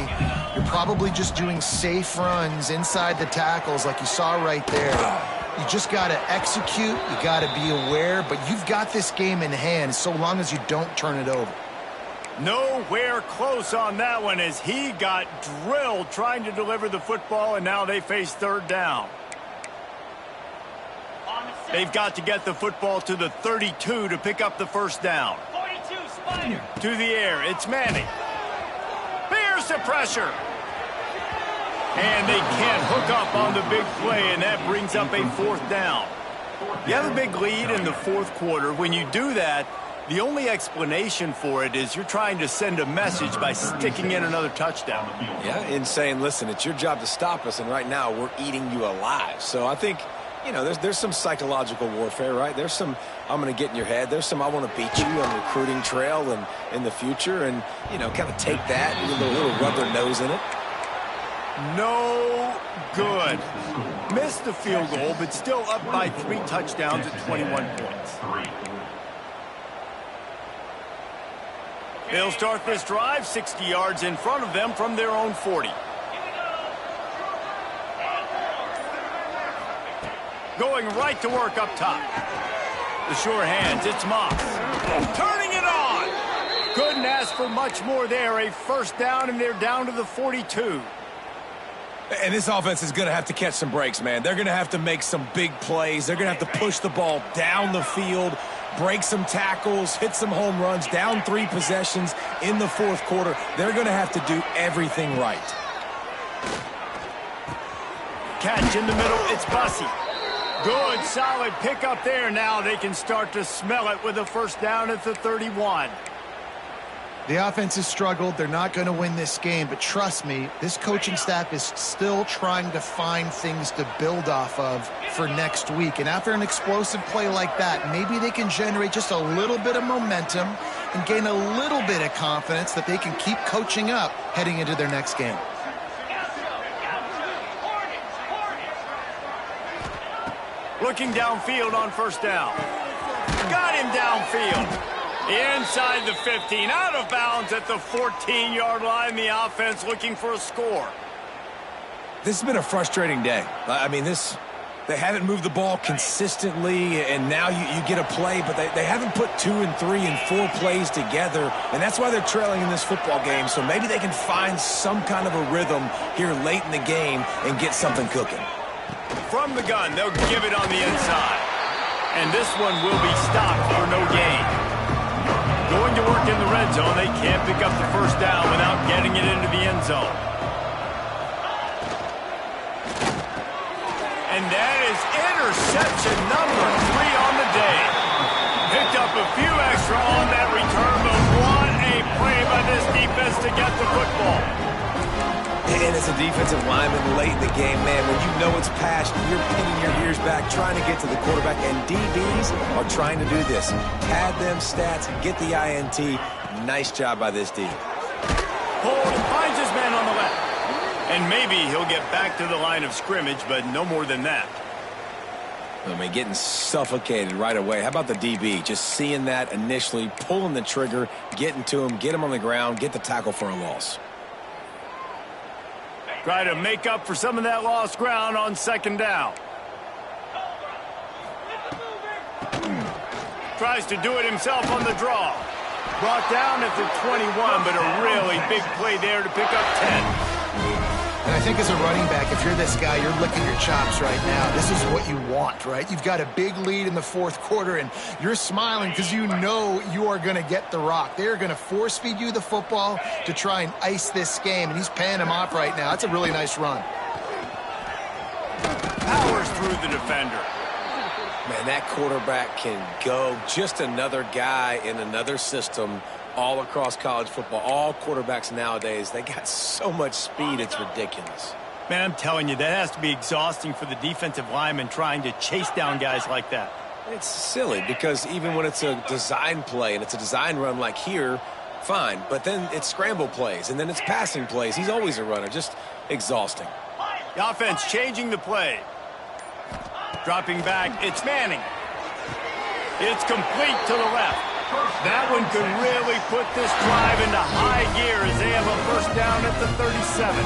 You're probably just doing safe runs inside the tackles like you saw right there. You just got to execute. You got to be aware, but you've got this game in hand so long as you don't turn it over. Nowhere close on that one as he got drilled trying to deliver the football, and now they face third down. They've got to get the football to the 32 to pick up the first down. 42, Spider. To the air, it's Manning. Here's the pressure. And they can't hook up on the big play, and that brings up a fourth down. You have a big lead in the fourth quarter. When you do that, the only explanation for it is you're trying to send a message by sticking in another touchdown. Yeah, and saying, listen, it's your job to stop us, and right now we're eating you alive. So I think, you know, there's some psychological warfare, right? There's some, I'm going to get in your head. There's some, I want to beat you on the recruiting trail and in the future, and, you know, kind of take that and a little rub their nose in it. No good. Missed the field goal, but still up by 3 touchdowns at 21 points. They'll start this drive 60 yards in front of them from their own 40. Going right to work up top. The sure hands, it's Moss. Turning it on. Couldn't ask for much more there. A first down, and they're down to the 42. And this offense is going to have to catch some breaks, man. They're going to have to make some big plays. They're going to have to push the ball down the field, break some tackles, hit some home runs, down 3 possessions in the fourth quarter. They're going to have to do everything right. Catch in the middle, it's Bussey. Good, solid pickup there. Now they can start to smell it with a first down at the 31. The offense has struggled. They're not going to win this game, but trust me, this coaching staff is still trying to find things to build off of for next week. And after an explosive play like that, maybe they can generate just a little bit of momentum and gain a little bit of confidence that they can keep coaching up heading into their next game. Looking downfield on first down. Got him downfield. Inside the 15, out of bounds at the 14-yard line. The offense looking for a score. This has been a frustrating day. I mean, they haven't moved the ball consistently, and now you get a play, but they haven't put 2 and 3 and 4 plays together, and that's why they're trailing in this football game. So maybe they can find some kind of a rhythm here late in the game and get something cooking. From the gun, they'll give it on the inside. And this one will be stopped for no gain. Going to work in the red zone, they can't pick up the first down without getting it into the end zone. And that is interception number 3 on the day. Picked up a few extra on that return, but what a play by this defense to get the football. And as a defensive lineman late in the game, man, when you know it's past, you're pinning your ears back, trying to get to the quarterback, and DBs are trying to do this. Pad them stats, get the INT. Nice job by this D. Hold, finds his man on the left. And maybe he'll get back to the line of scrimmage, but no more than that. I mean, getting suffocated right away. How about the DB? Just seeing that initially, pulling the trigger, getting to him, get him on the ground, get the tackle for a loss. Try to make up for some of that lost ground on second down. Tries to do it himself on the draw. Brought down at the 21, but a really big play there to pick up 10. And I think as a running back, if you're this guy, you're licking your chops right now. This is what you want, right? You've got a big lead in the fourth quarter, and you're smiling because you know you are going to get the rock. They're going to force feed you the football to try and ice this game, and he's paying him off right now. That's a really nice run. Powers through the defender. Man, that quarterback can go. Just another guy in another system all across college football. All quarterbacks nowadays, they got so much speed, it's ridiculous. Man, I'm telling you, that has to be exhausting for the defensive lineman trying to chase down guys like that. It's silly because even when it's a design play and it's a design run like here, fine. But then it's scramble plays and then it's passing plays. He's always a runner. Just exhausting. The offense changing the play. Dropping back, it's Manning. It's complete to the left. That one could really put this drive into high gear as they have a first down at the 37.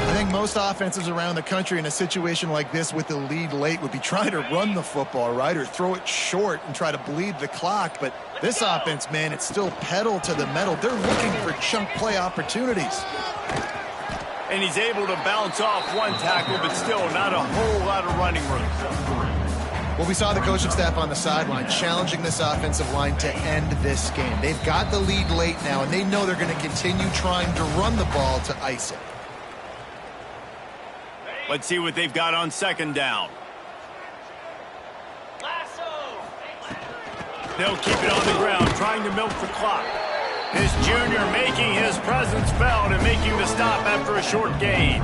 I think most offenses around the country in a situation like this with the lead late would be trying to run the football, right, or throw it short and try to bleed the clock. But this offense, man, it's still pedal to the metal. They're looking for chunk play opportunities. And he's able to bounce off one tackle, but still not a whole lot of running room. Well, we saw the coaching staff on the sideline challenging this offensive line to end this game. They've got the lead late now, and they know they're going to continue trying to run the ball to ice it. Let's see what they've got on second down. They'll keep it on the ground, trying to milk the clock. His junior making his presence felt and making the stop after a short gain.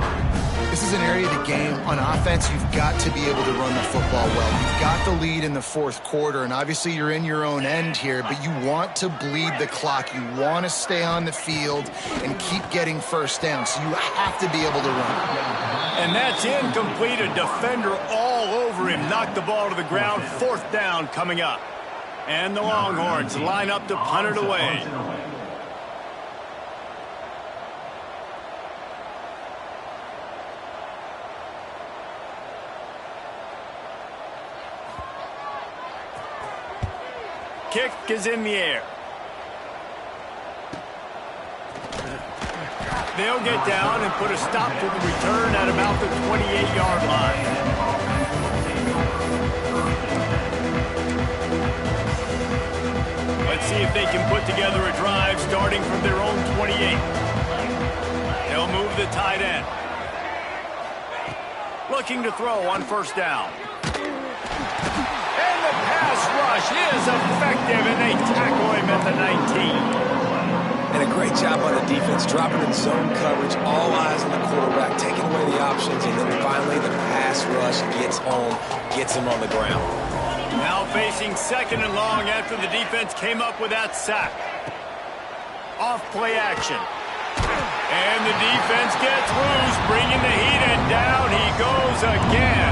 This is an area of the game. On offense, you've got to be able to run the football well. You've got the lead in the fourth quarter, and obviously you're in your own end here, but you want to bleed the clock. You want to stay on the field and keep getting first down, so you have to be able to run. And that's incomplete. A defender all over him. Knocked the ball to the ground. Fourth down coming up. And the Longhorns line up to punt it away. Kick is in the air. They'll get down and put a stop to the return at about the 28-yard line. Let's see if they can put together a drive starting from their own 28. They'll move the tight end. Looking to throw on first down. And the pass rush is effective, and they tackle him at the 19. And a great job on the defense, dropping in zone coverage, all eyes on the quarterback, taking away the options, and then finally the pass rush gets home, gets him on the ground. Now facing second and long after the defense came up with that sack. Off play action. And the defense gets loose, bringing the heat, and down he goes again.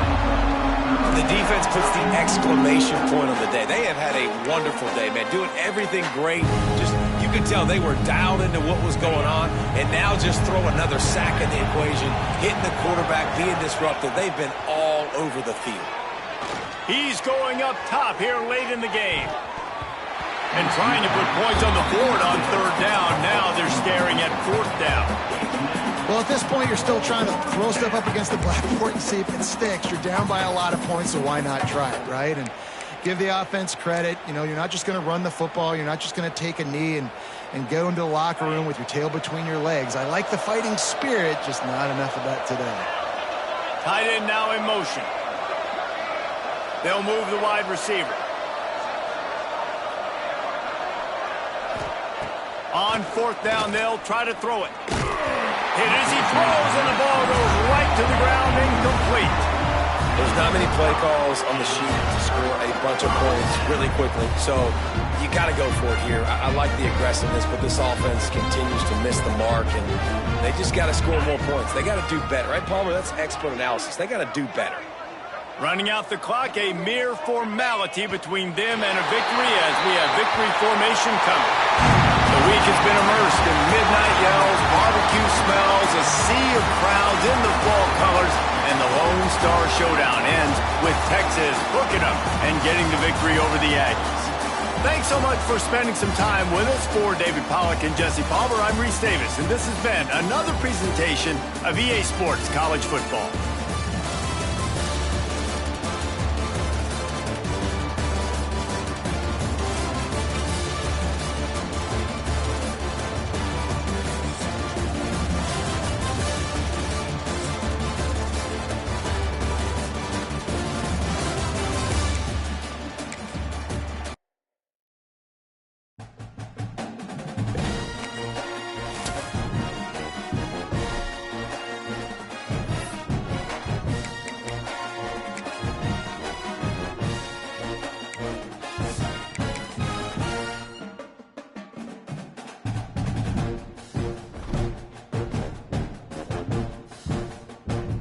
The defense puts the exclamation point on the day. They have had a wonderful day, man, doing everything great. Just, you could tell they were dialed into what was going on, and now just throw another sack in the equation, hitting the quarterback, being disruptive. They've been all over the field. He's going up top here late in the game. And trying to put points on the board on third down. Now they're staring at fourth down. Well, at this point, you're still trying to throw stuff up against the blackboard and see if it sticks. You're down by a lot of points, so why not try it, right? And give the offense credit. You know, you're not just going to run the football. You're not just going to take a knee and go into the locker room with your tail between your legs. I like the fighting spirit, just not enough of that today. Tight end now in motion. They'll move the wide receiver. On fourth down, they'll try to throw it. Hit as he throws, and the ball goes right to the ground, incomplete. There's not many play calls on the sheet to score a bunch of points really quickly, so you got to go for it here. I like the aggressiveness, but this offense continues to miss the mark, and they just got to score more points. They got to do better, right, Palmer? That's expert analysis. They got to do better. Running out the clock, a mere formality between them and a victory as we have victory formation coming. The week has been immersed in midnight yells, barbecue smells, a sea of crowds in the fall colors, and the Lone Star Showdown ends with Texas hooking up and getting the victory over the Aggies. Thanks so much for spending some time with us. For David Pollack and Jesse Palmer, I'm Reese Davis, and this has been another presentation of EA Sports College Football.